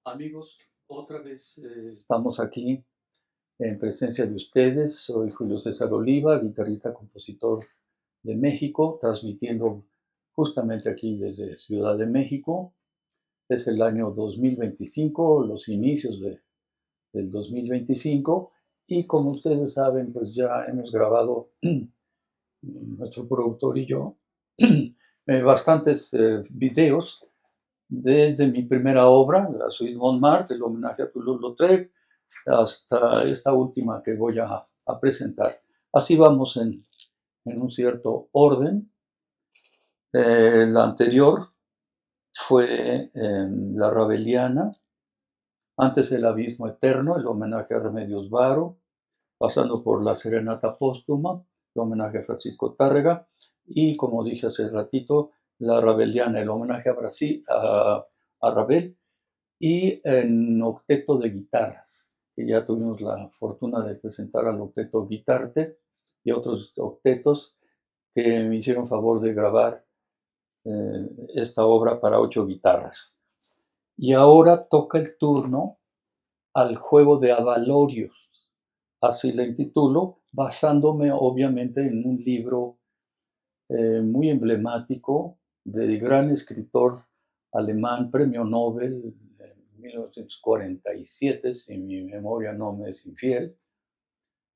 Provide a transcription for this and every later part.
Amigos, otra vez estamos aquí en presencia de ustedes. Soy Julio César Oliva, guitarrista, compositor de México, transmitiendo justamente aquí desde Ciudad de México. Es el año 2025, los inicios del 2025, y como ustedes saben, pues ya hemos grabado, nuestro productor y yo, bastantes videos desde mi primera obra, la Suite Montmartre, el homenaje a Toulouse-Lautrec, hasta esta última que voy a presentar. Así vamos en un cierto orden. La anterior fue la Raveliana, antes el Abismo Eterno, el homenaje a Remedios Varo, pasando por la Serenata Póstuma, el homenaje a Francisco Tárrega, y como dije hace ratito, la Raveliana, el homenaje a Brasil, a Ravel, y en octeto de guitarras, que ya tuvimos la fortuna de presentar al octeto Guitarte y otros octetos que me hicieron favor de grabar esta obra para 8 guitarras. Y ahora toca el turno al juego de Avalorios, así la intitulo, basándome obviamente en un libro muy emblemático del gran escritor alemán, premio Nobel en 1947, si mi memoria no me es infiel,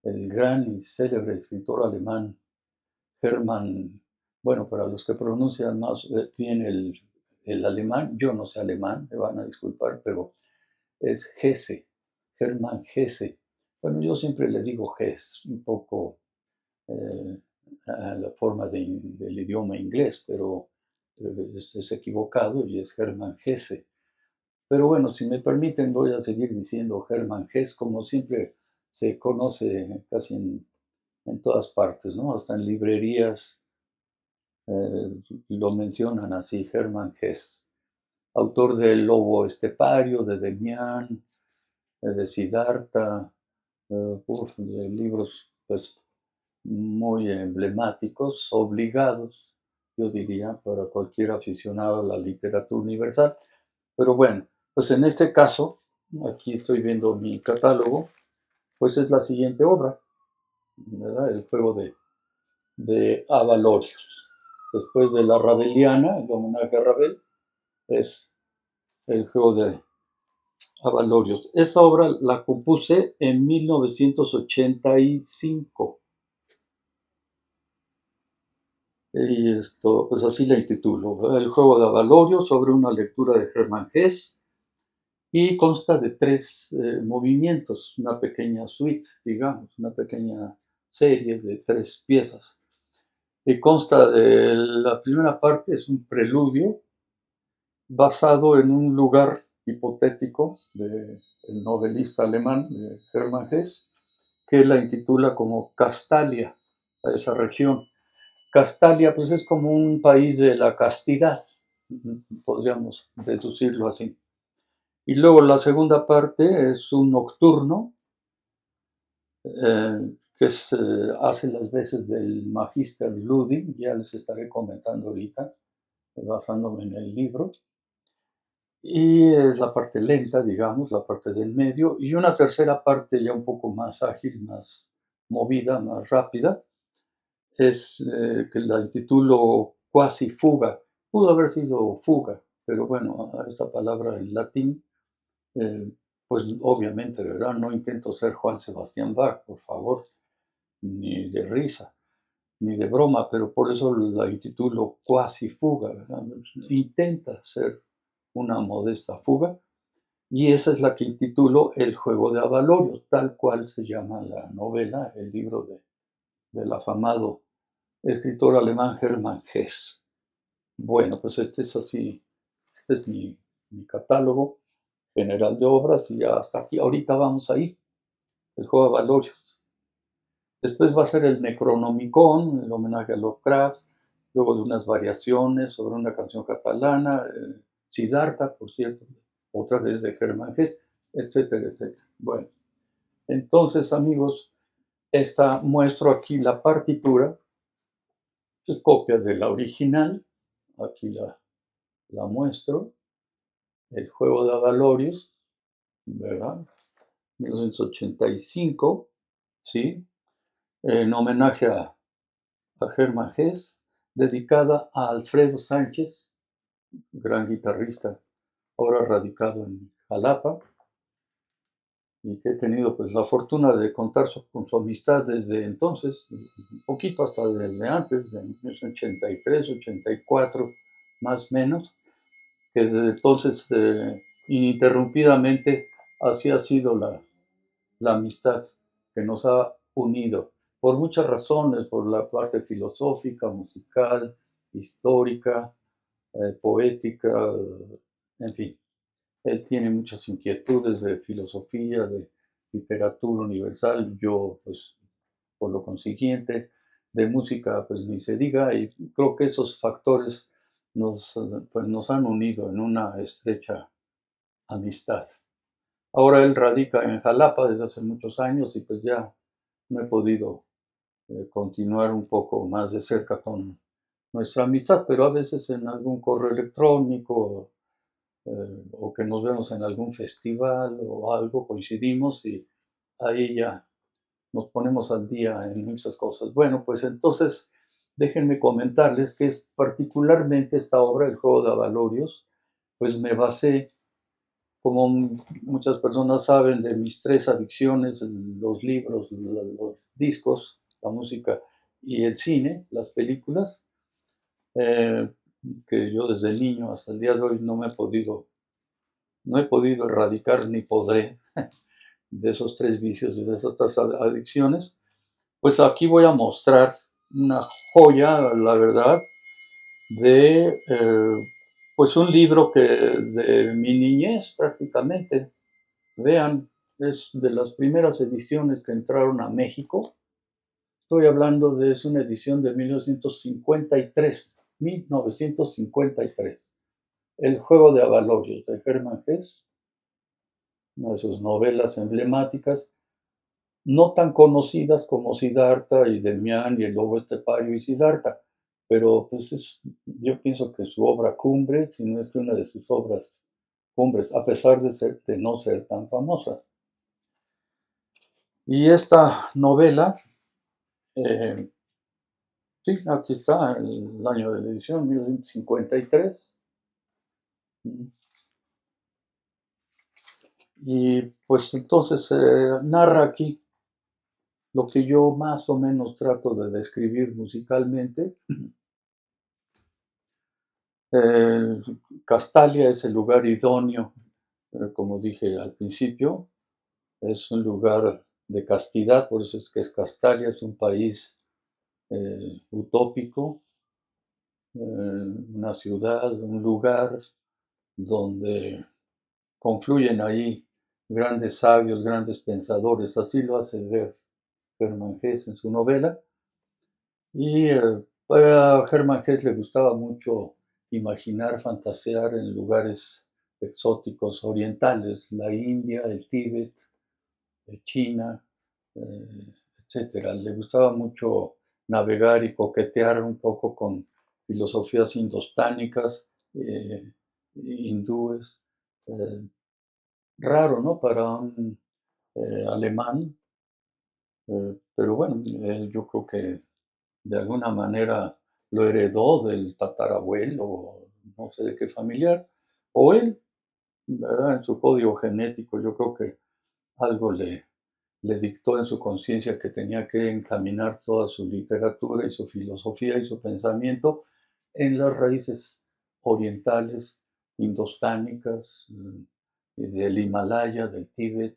el gran y célebre escritor alemán Hermann, bueno, para los que pronuncian más bien el alemán, yo no sé alemán, me van a disculpar, pero es Hesse, Hermann Hesse. Bueno, yo siempre le digo Hesse, un poco eh, a la forma del idioma inglés, pero es equivocado y es Hermann Hesse. Pero bueno, si me permiten, voy a seguir diciendo Hermann Hesse, como siempre se conoce casi en todas partes, ¿no? Hasta en librerías lo mencionan así, Hermann Hesse. Autor del Lobo Estepario, de Demián, de Siddhartha, de libros pues muy emblemáticos, obligados, yo diría, para cualquier aficionado a la literatura universal. Pero bueno, pues en este caso, aquí estoy viendo mi catálogo, pues es la siguiente obra, ¿verdad? El juego de Avalorios. Después de la Raveliana, el homenaje a Ravel, es el juego de Avalorios. Esa obra la compuse en 1985. Y esto, pues así la intitulo, ¿verdad? El juego de Avalorio, sobre una lectura de Hermann Hesse, y consta de 3 movimientos, una pequeña suite, digamos, una pequeña serie de 3 piezas. Y consta de la primera parte, es un preludio basado en un lugar hipotético del novelista alemán Hermann Hesse, que la intitula como Castalia, a esa región. Castalia, pues es como un país de la castidad, podríamos deducirlo así. Y luego la segunda parte es un nocturno, que hace las veces del Magister Ludwig, ya les estaré comentando ahorita, basándome en el libro. Y es la parte lenta, digamos, la parte del medio, y una tercera parte ya un poco más ágil, más movida, más rápida, es que la intitulo Quasi fuga. Pudo haber sido fuga, pero bueno, esta palabra en latín, eh, pues obviamente, ¿verdad? No intento ser Juan Sebastián Bach, por favor, ni de risa, ni de broma, pero por eso la intitulo Quasi fuga, ¿verdad? Intenta ser una modesta fuga, y esa es la que intitulo El juego de Avalorios, tal cual se llama la novela, el libro del afamado escritor alemán Hermann Hesse. Bueno, pues este es así, este es mi catálogo general de obras, y ya hasta aquí. Ahorita vamos ahí, el juego de Valorios. Después va a ser el Necronomicon, el homenaje a Lovecraft, luego de unas variaciones sobre una canción catalana, Siddhartha, por cierto, otra vez de Hermann Hesse, etcétera, etcétera. Bueno, entonces, amigos, muestro aquí la partitura, es copia de la original, aquí la muestro, el juego de Avalorios, ¿verdad? 1985, ¿sí? En homenaje a Germán Gess, dedicada a Alfredo Sánchez, gran guitarrista, ahora radicado en Jalapa, y que he tenido pues la fortuna de contar con su amistad desde entonces, un poquito hasta desde antes, de 1983, 84, más o menos, que desde entonces ininterrumpidamente así ha sido la amistad que nos ha unido, por muchas razones, por la parte filosófica, musical, histórica, poética, en fin. Él tiene muchas inquietudes de filosofía, de literatura universal, yo pues por lo consiguiente de música pues ni se diga, y creo que esos factores pues, nos han unido en una estrecha amistad. Ahora él radica en Jalapa desde hace muchos años y pues ya no he podido continuar un poco más de cerca con nuestra amistad, pero a veces en algún correo electrónico o que nos vemos en algún festival o algo, coincidimos y ahí ya nos ponemos al día en muchas cosas. Bueno, pues entonces déjenme comentarles que es particularmente esta obra, El juego de Avalorios, pues me basé, como muchas personas saben, de mis tres adicciones: los libros, los discos, la música y el cine, las películas, eh, que yo desde niño hasta el día de hoy no he podido erradicar ni podré de esos tres vicios y de esas tres adicciones. Pues aquí voy a mostrar una joya, la verdad, de pues un libro que de mi niñez prácticamente. Vean, es de las primeras ediciones que entraron a México. Estoy hablando de, es una edición de 1953, 1953. El juego de Avalorios, de Germán Gess, una de sus novelas emblemáticas, no tan conocidas como Siddhartha y Demián y el lobo estepario y Siddhartha, pero pues yo pienso que su obra cumbre, si no es que una de sus obras cumbres, a pesar de no ser tan famosa. Y esta novela, eh, sí, aquí está el año de la edición, 1953. Y pues entonces narra aquí lo que yo más o menos trato de describir musicalmente. Eh, Castalia es el lugar idóneo, como dije al principio, es un lugar de castidad, por eso es que es Castalia, es un país utópico, una ciudad, un lugar donde confluyen ahí grandes sabios, grandes pensadores, así lo hace ver Germán Gess en su novela. Y a Germán Gess le gustaba mucho imaginar, fantasear en lugares exóticos orientales, la India, el Tíbet, China, etcétera. Le gustaba mucho navegar y coquetear un poco con filosofías indostánicas, hindúes. eh, Raro, ¿no? Para un alemán, pero bueno, yo creo que de alguna manera lo heredó del tatarabuelo, no sé de qué familiar, o él, ¿verdad? En su código genético, yo creo que algo le dictó en su conciencia que tenía que encaminar toda su literatura y su filosofía y su pensamiento en las raíces orientales, indostánicas, del Himalaya, del Tíbet.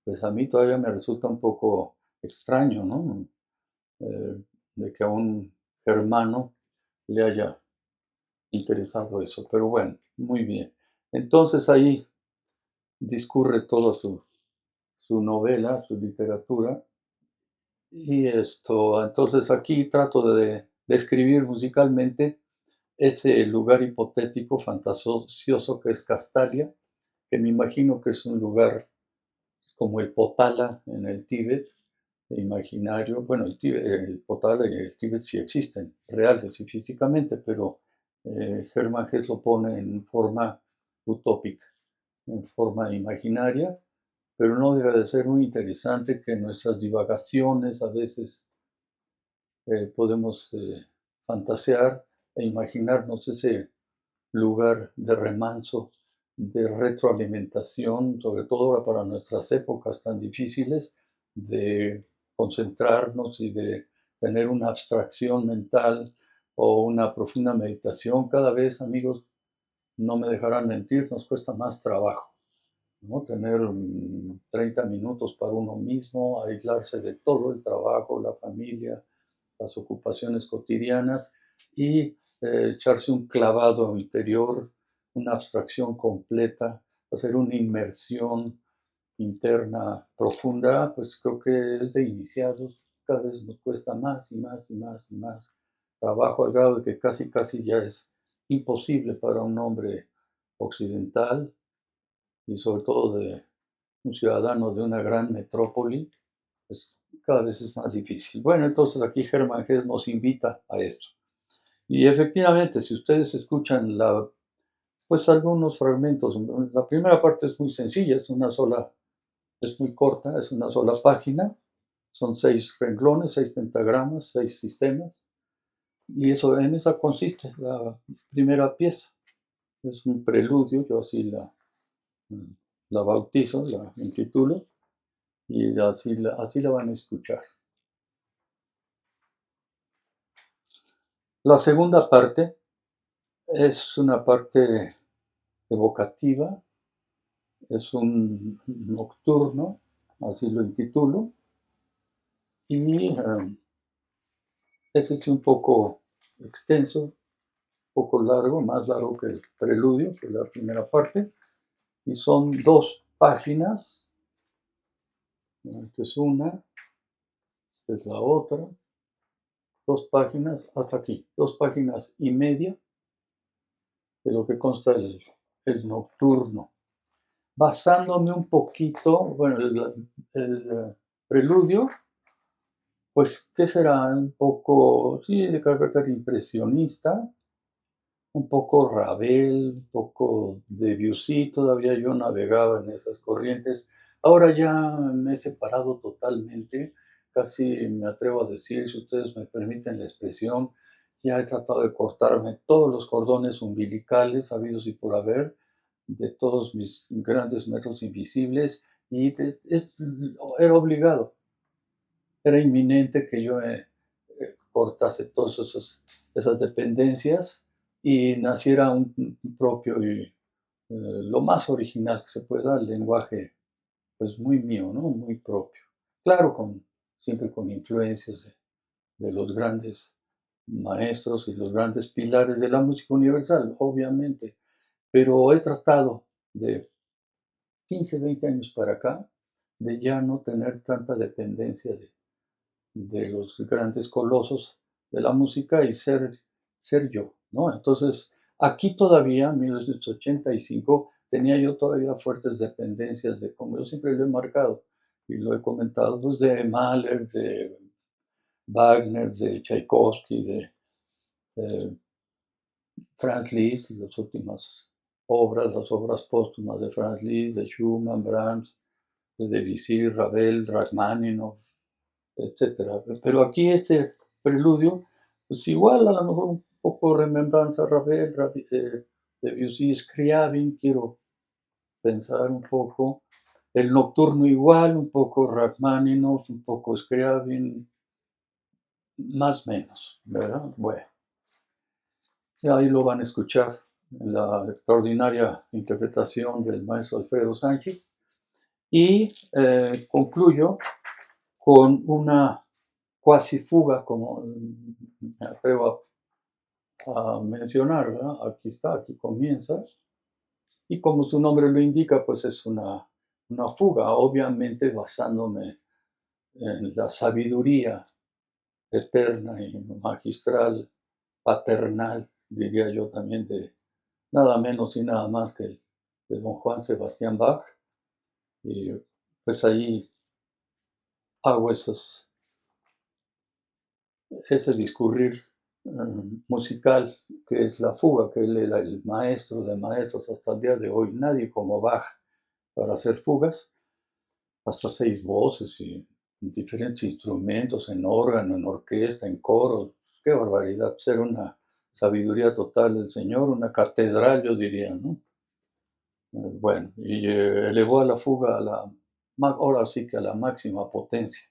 Pues a mí todavía me resulta un poco extraño, ¿no? De que a un germano le haya interesado eso, pero bueno, muy bien. Entonces ahí discurre toda su novela, su literatura, y esto, entonces aquí trato de describir musicalmente ese lugar hipotético, fantasioso que es Castalia, que me imagino que es un lugar como el Potala en el Tíbet, imaginario. Bueno, el Potala y el Tíbet sí existen, reales y físicamente, pero Germán Gess lo pone en forma utópica. en forma imaginaria, pero no deja de ser muy interesante que nuestras divagaciones a veces podemos fantasear e imaginarnos ese lugar de remanso, de retroalimentación, sobre todo ahora para nuestras épocas tan difíciles, de concentrarnos y de tener una abstracción mental o una profunda meditación. Cada vez, amigos, no me dejarán mentir, nos cuesta más trabajo, ¿no? Tener 30 minutos para uno mismo, aislarse de todo el trabajo, la familia, las ocupaciones cotidianas y echarse un clavado interior, una abstracción completa, hacer una inmersión interna profunda, pues creo que es de iniciados, cada vez nos cuesta más y más y más y más trabajo, al grado de que casi casi ya es imposible para un hombre occidental y sobre todo de un ciudadano de una gran metrópoli, pues cada vez es más difícil. Bueno, entonces aquí Germán Gess nos invita a esto. Y efectivamente, si ustedes escuchan pues algunos fragmentos, la primera parte es muy sencilla, es muy corta, es una sola página, son 6 renglones, 6 pentagramas, 6 sistemas, y eso en esa consiste la primera pieza. Es un preludio, yo así la bautizo, la intitulo, y así la van a escuchar. La segunda parte es una parte evocativa, es un nocturno, así lo intitulo, y ese es un poco extenso, un poco largo, más largo que el preludio, que es la primera parte, y son 2 páginas, esta es una, esta es la otra, 2 páginas, hasta aquí, 2 páginas y media de lo que consta el nocturno. Basándome un poquito, bueno, el preludio, pues, ¿qué será? Un poco, sí, de carácter impresionista, un poco Ravel, un poco Debussy, todavía yo navegaba en esas corrientes. Ahora ya me he separado totalmente, casi me atrevo a decir, si ustedes me permiten la expresión, ya he tratado de cortarme todos los cordones umbilicales habidos y por haber, de todos mis grandes metros invisibles, y era obligado, era inminente que yo cortase todas esas dependencias y naciera un propio y lo más original que se pueda, el lenguaje pues muy mío, ¿no? Muy propio. Claro, siempre con influencias de los grandes maestros y los grandes pilares de la música universal, obviamente, pero he tratado de 15, 20 años para acá de ya no tener tanta dependencia de los grandes colosos de la música y ser yo, ¿no? Entonces, aquí todavía, en 1985, tenía yo todavía fuertes dependencias de, como yo siempre lo he marcado y lo he comentado, pues de Mahler, de Wagner, de Tchaikovsky, de Franz Liszt, las últimas obras, las obras póstumas de Franz Liszt, de Schumann, Brahms, de Debussy, Ravel, Rachmaninoff, etcétera. Pero aquí este preludio, pues igual a lo mejor un poco remembranza a Ravel, Debussy, Scriabin, quiero pensar un poco. El nocturno igual, un poco Rachmaninoff, un poco Scriabin, más o menos, ¿verdad? Bueno, ahí lo van a escuchar en la extraordinaria interpretación del maestro Alfredo Sánchez. Y concluyo con una cuasi fuga, como me atrevo a mencionar, ¿verdad? Aquí está, aquí comienza. Y como su nombre lo indica, pues es una fuga, obviamente basándome en la sabiduría eterna y magistral, paternal, diría yo también, de nada menos y nada más que de don Juan Sebastián Bach. Y pues ahí hago ese discurrir musical, que es la fuga, que él era el maestro de maestros hasta el día de hoy. Nadie como Bach para hacer fugas, hasta 6 voces y diferentes instrumentos, en órgano, en orquesta, en coro. Qué barbaridad, ser una sabiduría total del Señor, una catedral, yo diría, ¿no? Bueno, y elevó a la fuga a la, ahora sí que a la máxima potencia,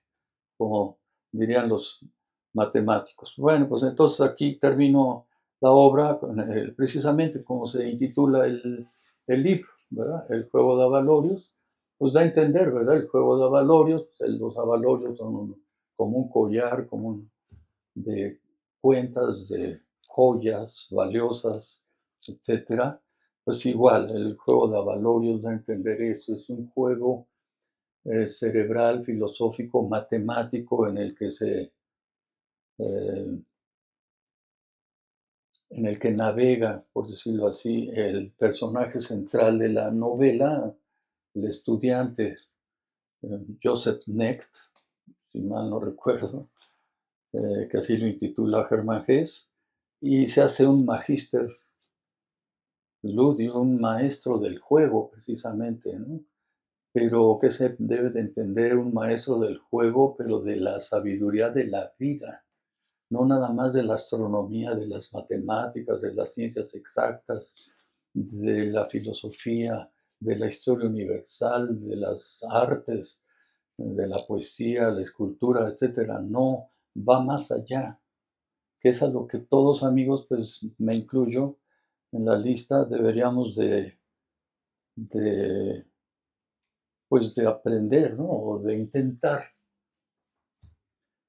como dirían los matemáticos. Bueno, pues entonces aquí termino la obra, precisamente como se intitula el libro, ¿verdad? El juego de avalorios, pues da a entender, ¿verdad? El juego de avalorios, pues, los avalorios son como un collar, de cuentas, de joyas valiosas, etcétera. Pues igual, el juego de avalorios da a entender esto, es un juego cerebral, filosófico, matemático, eh, en el que navega, por decirlo así, el personaje central de la novela, el estudiante Joseph Necht, si mal no recuerdo, que así lo intitula Germán Hesse, y se hace un magíster ludi, un maestro del juego, precisamente, ¿no? Pero que se debe de entender un maestro del juego, pero de la sabiduría de la vida, no nada más de la astronomía, de las matemáticas, de las ciencias exactas, de la filosofía, de la historia universal, de las artes, de la poesía, la escultura, etcétera. No, va más allá, que es a lo que todos amigos, pues me incluyo en la lista, deberíamos de pues de aprender, ¿no? O de intentar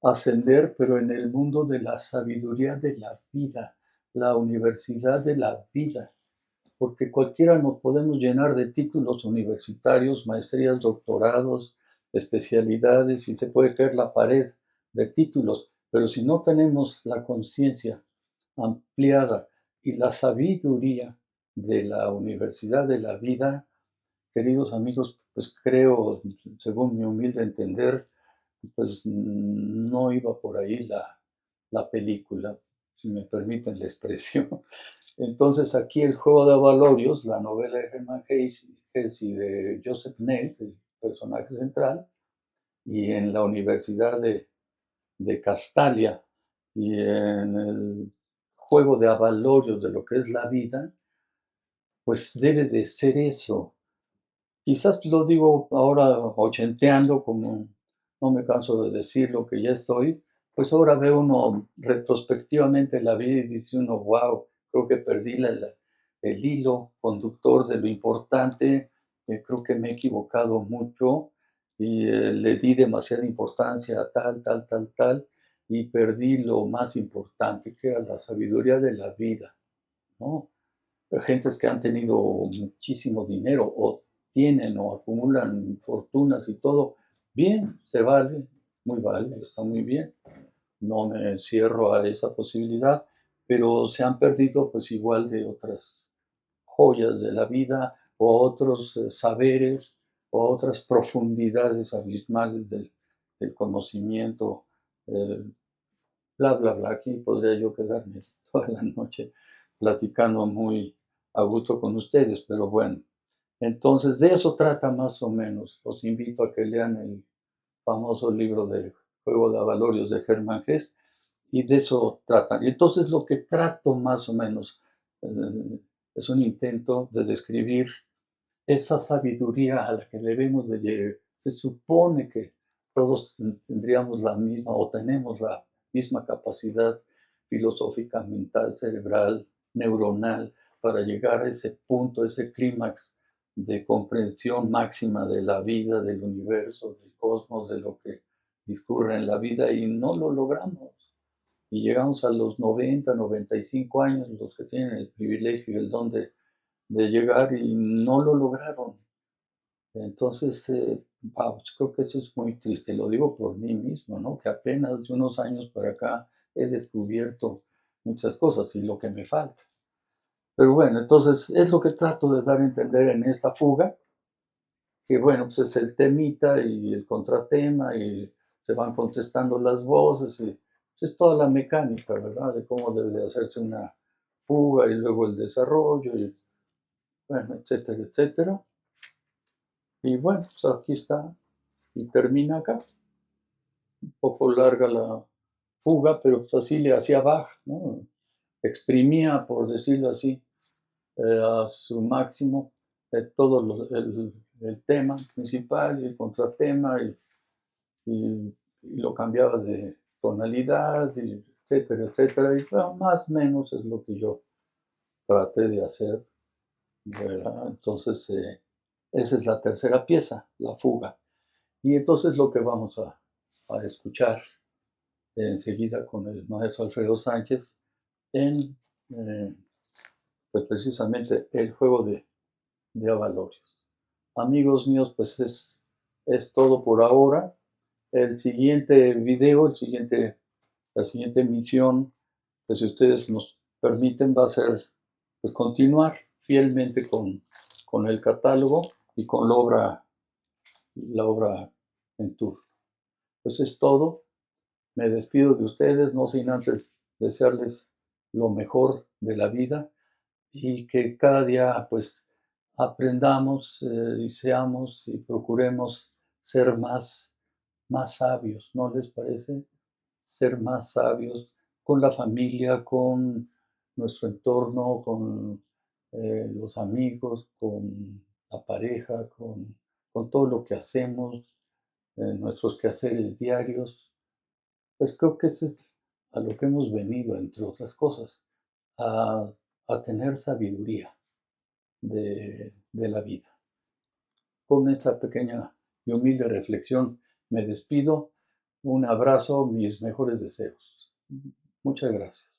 ascender, pero en el mundo de la sabiduría de la vida, la universidad de la vida, porque cualquiera nos podemos llenar de títulos universitarios, maestrías, doctorados, especialidades, y se puede caer la pared de títulos, pero si no tenemos la conciencia ampliada y la sabiduría de la universidad de la vida, queridos amigos, pues creo, según mi humilde entender, pues no iba por ahí la película, si me permiten la expresión. Entonces aquí el juego de avalorios, la novela de Hermann Hesse y de Joseph Neff, el personaje central, y en la Universidad de Castalia, y en el juego de avalorios de lo que es la vida, pues debe de ser eso. Quizás lo digo ahora ochenteando, como no me canso de decirlo, que ya estoy, pues ahora ve uno retrospectivamente la vida y dice uno, wow, creo que perdí el hilo conductor de lo importante, creo que me he equivocado mucho y le di demasiada importancia a tal, tal, tal, tal, y perdí lo más importante, que era la sabiduría de la vida, ¿no? Gentes que han tenido muchísimo dinero o tienen o acumulan fortunas y todo, bien, se vale, muy vale, está muy bien. No me encierro a esa posibilidad, pero se han perdido pues igual de otras joyas de la vida o otros saberes o otras profundidades abismales del conocimiento, eh, bla, bla, bla. Aquí podría yo quedarme toda la noche platicando muy a gusto con ustedes, pero bueno. Entonces, de eso trata más o menos. Los invito a que lean el famoso libro de Juego de Avalorios de Germán Hesse y de eso tratan. Y entonces lo que trato más o menos es un intento de describir esa sabiduría a la que debemos de llegar. Se supone que todos tendríamos la misma o tenemos la misma capacidad filosófica, mental, cerebral, neuronal, para llegar a ese punto, ese clímax de comprensión máxima de la vida, del universo, del cosmos, de lo que discurre en la vida y no lo logramos. Y llegamos a los 90, 95 años, los que tienen el privilegio y el don de llegar y no lo lograron. Entonces, creo que eso es muy triste. Lo digo por mí mismo, ¿no? Que apenas de unos años para acá he descubierto muchas cosas y lo que me falta. Pero bueno, entonces es lo que trato de dar a entender en esta fuga, que bueno, pues es el temita y el contratema y se van contestando las voces y pues, es toda la mecánica, ¿verdad? De cómo debe de hacerse una fuga y luego el desarrollo, y bueno, etcétera, etcétera. Y bueno, pues aquí está y termina acá. Un poco larga la fuga, pero pues así le hacía Bach, ¿no? Exprimía, por decirlo así, a su máximo todo el tema principal y el contratema y lo cambiaba de tonalidad, y etcétera, etcétera. Y bueno, más o menos es lo que yo traté de hacer, ¿verdad? Entonces, esa es la tercera pieza, la fuga. Y entonces lo que vamos a escuchar enseguida con el maestro Alfredo Sánchez en, eh, pues precisamente el juego de avalorios. Amigos míos, pues es todo por ahora. El siguiente video, la siguiente emisión, pues si ustedes nos permiten, va a ser pues continuar fielmente con el catálogo y con la obra en tour. Pues es todo. Me despido de ustedes, no sin antes desearles lo mejor de la vida y que cada día pues aprendamos y seamos y procuremos ser más sabios, ¿no les parece? Ser más sabios con la familia, con nuestro entorno, con los amigos, con la pareja, con todo lo que hacemos, nuestros quehaceres diarios. Pues creo que es a lo que hemos venido, entre otras cosas, a, a tener sabiduría de la vida. Con esta pequeña y humilde reflexión me despido. Un abrazo, mis mejores deseos. Muchas gracias.